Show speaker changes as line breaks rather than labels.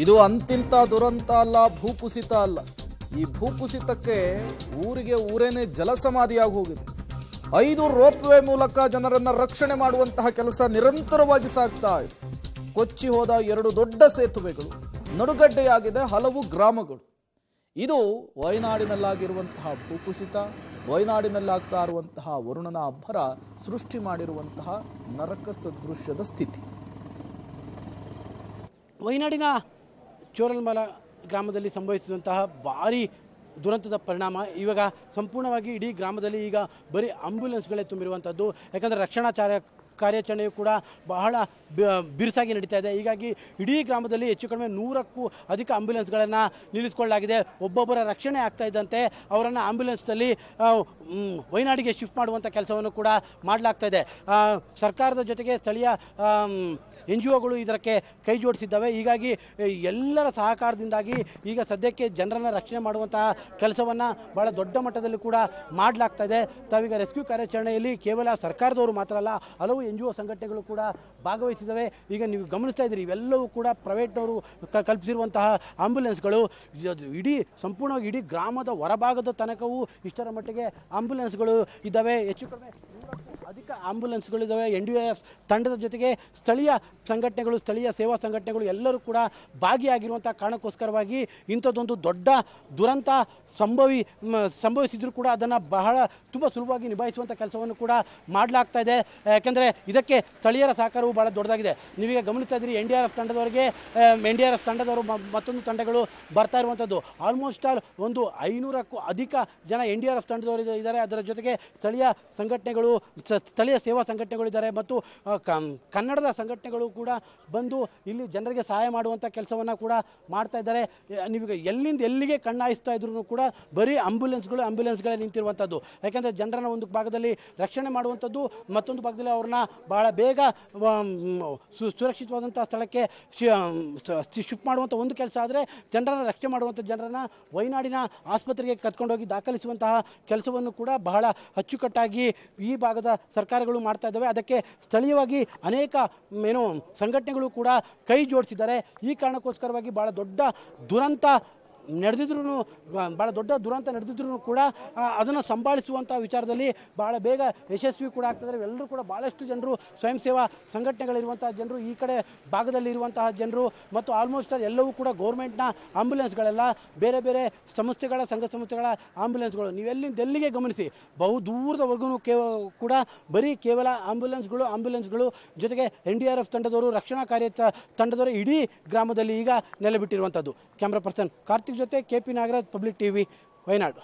ಇದು ಅಂತಿಂತ ದುರಂತ ಅಲ್ಲ, ಭೂಕುಸಿತ ಅಲ್ಲ. ಈ ಭೂಕುಸಿತಕ್ಕೆ ಊರಿಗೆ ಊರೇನೆ ಜಲಸಮಾಧಿಯಾಗಿ ಹೋಗಿದೆ. 5 ರೋಪ್ವೇ ಮೂಲಕ ಜನರನ್ನ ರಕ್ಷಣೆ ಮಾಡುವಂತಹ ಕೆಲಸ ನಿರಂತರವಾಗಿ ಸಾಗ್ತಾ ಇದೆ. ಕೊಚ್ಚಿ ಹೋದ 2 ದೊಡ್ಡ ಸೇತುವೆಗಳು, ನಡುಗಡ್ಡೆಯಾಗಿದೆ ಹಲವು ಗ್ರಾಮಗಳು. ಇದು ವಯನಾಡಿನಲ್ಲಾಗಿರುವಂತಹ ಭೂಕುಸಿತ, ವಯನಾಡಿನಲ್ಲಾಗ್ತಾ ಇರುವಂತಹ ವರುಣನ ಅಬ್ಬರ ಸೃಷ್ಟಿ ಮಾಡಿರುವಂತಹ ನರಕ ಸದೃಶ್ಯದ ಸ್ಥಿತಿ.
ವಯನಾಡಿನ ಚೋರಲ್ಮಲ ಗ್ರಾಮದಲ್ಲಿ ಸಂಭವಿಸಿದಂತಹ ಭಾರೀ ದುರಂತದ ಪರಿಣಾಮ ಇವಾಗ ಸಂಪೂರ್ಣವಾಗಿ ಇಡೀ ಗ್ರಾಮದಲ್ಲಿ ಈಗ ಬರೀ ಆಂಬ್ಯುಲೆನ್ಸ್ಗಳೇ ತುಂಬಿರುವಂಥದ್ದು. ಯಾಕಂದರೆ ರಕ್ಷಣಾ ಕಾರ್ಯಾಚರಣೆಯು ಕೂಡ ಬಹಳ ಬಿರುಸಾಗಿ ನಡೀತಾ ಇದೆ. ಹೀಗಾಗಿ ಇಡೀ ಗ್ರಾಮದಲ್ಲಿ ಹೆಚ್ಚು ಕಡಿಮೆ 100ಕ್ಕೂ ಅಧಿಕ ಆಂಬ್ಯುಲೆನ್ಸ್ಗಳನ್ನು ನಿಲ್ಲಿಸಿಕೊಳ್ಳಲಾಗಿದೆ. ಒಬ್ಬೊಬ್ಬರ ರಕ್ಷಣೆ ಆಗ್ತಾ ಇದ್ದಂತೆ ಅವರನ್ನು ಆಂಬ್ಯುಲೆನ್ಸ್ನಲ್ಲಿ ವಯನಾಡಿಗೆ ಶಿಫ್ಟ್ ಮಾಡುವಂಥ ಕೆಲಸವನ್ನು ಕೂಡ ಮಾಡಲಾಗ್ತಾ ಇದೆ. ಸರ್ಕಾರದ ಜೊತೆಗೆ ಸ್ಥಳೀಯ NGOಗಳು ಇದಕ್ಕೆ ಕೈ ಜೋಡಿಸಿದ್ದಾವೆ. ಹೀಗಾಗಿ ಎಲ್ಲರ ಸಹಕಾರದಿಂದಾಗಿ ಈಗ ಸದ್ಯಕ್ಕೆ ಜನರನ್ನು ರಕ್ಷಣೆ ಮಾಡುವಂತಹ ಕೆಲಸವನ್ನು ಭಾಳ ದೊಡ್ಡ ಮಟ್ಟದಲ್ಲಿ ಕೂಡ ಮಾಡಲಾಗ್ತಾ ಇದೆ. ತಾವೀಗ ರೆಸ್ಕ್ಯೂ ಕಾರ್ಯಾಚರಣೆಯಲ್ಲಿ ಕೇವಲ ಸರ್ಕಾರದವರು ಮಾತ್ರ ಅಲ್ಲ, ಹಲವು NGO ಸಂಘಟನೆಗಳು ಕೂಡ ಭಾಗವಹಿಸಿದ್ದಾವೆ. ಈಗ ನೀವು ಗಮನಿಸ್ತಾ ಇದ್ದೀರಿ, ಇವೆಲ್ಲವೂ ಕೂಡ ಪ್ರೈವೇಟ್ನವರು ಕಲ್ಪಿಸಿರುವಂತಹ ಆಂಬ್ಯುಲೆನ್ಸ್ಗಳು. ಸಂಪೂರ್ಣವಾಗಿ ಇಡೀ ಗ್ರಾಮದ ಹೊರಭಾಗದ ತನಕವೂ ಇಷ್ಟರ ಮಟ್ಟಿಗೆ ಆಂಬ್ಯುಲೆನ್ಸ್ಗಳು ಇದ್ದಾವೆ. ಹೆಚ್ಚು ಕಡಿಮೆ 100ಕ್ಕೂ ಅಧಿಕ ಆಂಬ್ಯುಲೆನ್ಸ್ಗಳಿದ್ದಾವೆ. NDRF ತಂಡದ ಜೊತೆಗೆ ಸ್ಥಳೀಯ ಸಂಘಟನೆಗಳು, ಸ್ಥಳೀಯ ಸೇವಾ ಸಂಘಟನೆಗಳು ಎಲ್ಲರೂ ಕೂಡ ಭಾಗಿಯಾಗಿರುವಂಥ ಕಾರಣಕ್ಕೋಸ್ಕರವಾಗಿ ಇಂಥದ್ದೊಂದು ದೊಡ್ಡ ದುರಂತ ಸಂಭವಿಸಿದ್ರು ಕೂಡ ಅದನ್ನು ತುಂಬ ಸುಲಭವಾಗಿ ನಿಭಾಯಿಸುವಂಥ ಕೆಲಸವನ್ನು ಕೂಡ ಮಾಡಲಾಗ್ತಾ ಇದೆ. ಯಾಕೆಂದರೆ ಇದಕ್ಕೆ ಸ್ಥಳೀಯರ ಸಹಕಾರವು ಭಾಳ ದೊಡ್ಡದಾಗಿದೆ. ನೀವೀಗ ಗಮನಿಸ್ತಾ ಇದ್ದೀರಿ, NDRF ತಂಡದವರು ಮತ್ತೊಂದು ತಂಡಗಳು ಬರ್ತಾ ಇರುವಂಥದ್ದು. ಆಲ್ಮೋಸ್ಟ್ ಆಲ್ ಒಂದು 500ಕ್ಕೂ ಅಧಿಕ ಜನ NDRF ತಂಡದವರು ಇದ್ದಾರೆ. ಅದರ ಜೊತೆಗೆ ಸ್ಥಳೀಯ ಸಂಘಟನೆಗಳು, ಸ್ಥಳೀಯ ಸೇವಾ ಸಂಘಟನೆಗಳು ಇದ್ದಾರೆ ಮತ್ತು ಕನ್ನಡದ ಸಂಘಟನೆಗಳು ಕೂಡ ಬಂದು ಇಲ್ಲಿ ಜನರಿಗೆ ಸಹಾಯ ಮಾಡುವಂಥ ಕೆಲಸವನ್ನು ಕೂಡ ಮಾಡ್ತಾ ಇದ್ದಾರೆ. ನೀವೀಗ ಎಲ್ಲಿಂದ ಎಲ್ಲಿಗೆ ಕಣ್ಣಾಯಿಸ್ತಾ ಇದ್ರು ಕೂಡ ಬರೀ ಆಂಬ್ಯುಲೆನ್ಸ್ಗಳೇ ನಿಂತಿರುವಂಥದ್ದು. ಯಾಕೆಂದರೆ ಜನರನ್ನು ಒಂದು ಭಾಗದಲ್ಲಿ ರಕ್ಷಣೆ ಮಾಡುವಂಥದ್ದು, ಮತ್ತೊಂದು ಭಾಗದಲ್ಲಿ ಅವ್ರನ್ನ ಬಹಳ ಬೇಗ ಸುರಕ್ಷಿತವಾದಂಥ ಸ್ಥಳಕ್ಕೆ ಶಿಫ್ಟ್ ಮಾಡುವಂಥ ಒಂದು ಕೆಲಸ ಆದರೆ, ಜನರನ್ನು ರಕ್ಷಣೆ ಮಾಡುವಂಥ ಜನರನ್ನು ವಯನಾಡಿನ ಆಸ್ಪತ್ರೆಗೆ ಕರ್ಕೊಂಡೋಗಿ ದಾಖಲಿಸುವಂತಹ ಕೆಲಸವನ್ನು ಕೂಡ ಬಹಳ ಅಚ್ಚುಕಟ್ಟಾಗಿ ಈ ಭಾಗದ ಸರ್ಕಾರಗಳು ಮಾಡ್ತಾ ಇದ್ದಾವೆ. ಅದಕ್ಕೆ ಸ್ಥಳೀಯವಾಗಿ ಅನೇಕ ಸಂಘಟನೆಗಳು ಕೂಡ ಕೈ ಜೋಡಿಸಿದ್ದಾರೆ. ಈ ಕಾರಣಕ್ಕೋಸ್ಕರವಾಗಿ ಭಾಳ ದೊಡ್ಡ ದುರಂತ ನಡೆದಿದ್ರು ಕೂಡ ಅದನ್ನು ಸಂಭಾಳಿಸುವಂಥ ವಿಚಾರದಲ್ಲಿ ಭಾಳ ಬೇಗ ಯಶಸ್ವಿ ಕೂಡ ಆಗ್ತದೆ. ಎಲ್ಲರೂ ಕೂಡ ಭಾಳಷ್ಟು ಜನರು, ಸ್ವಯಂ ಸೇವಾ ಸಂಘಟನೆಗಳಿರುವಂತಹ ಜನರು, ಈ ಕಡೆ ಭಾಗದಲ್ಲಿರುವಂತಹ ಜನರು ಮತ್ತು ಆಲ್ಮೋಸ್ಟ್ ಎಲ್ಲವೂ ಕೂಡ ಗೌರ್ಮೆಂಟ್ನ ಆಂಬ್ಯುಲೆನ್ಸ್ಗಳೆಲ್ಲ ಬೇರೆ ಬೇರೆ ಸಂಘ ಸಂಸ್ಥೆಗಳ ಆಂಬ್ಯುಲೆನ್ಸ್ಗಳು. ನೀವೆಲ್ಲಿಗೆ ಗಮನಿಸಿ, ಬಹು ದೂರದವರೆಗೂ ಕೂಡ ಬರೀ ಕೇವಲ ಆಂಬ್ಯುಲೆನ್ಸ್ಗಳು ಜೊತೆಗೆ NDRF ತಂಡದವರು, ರಕ್ಷಣಾ ತಂಡದವರು ಇಡೀ ಗ್ರಾಮದಲ್ಲಿ ಈಗ ನೆಲೆಬಿಟ್ಟಿರುವಂಥದ್ದು. ಕ್ಯಾಮ್ರಾ ಪರ್ಸನ್ ಕಾರ್ತಿಕ್ ಜೊತೆ KP Nagaraj, public TV, Wayanad.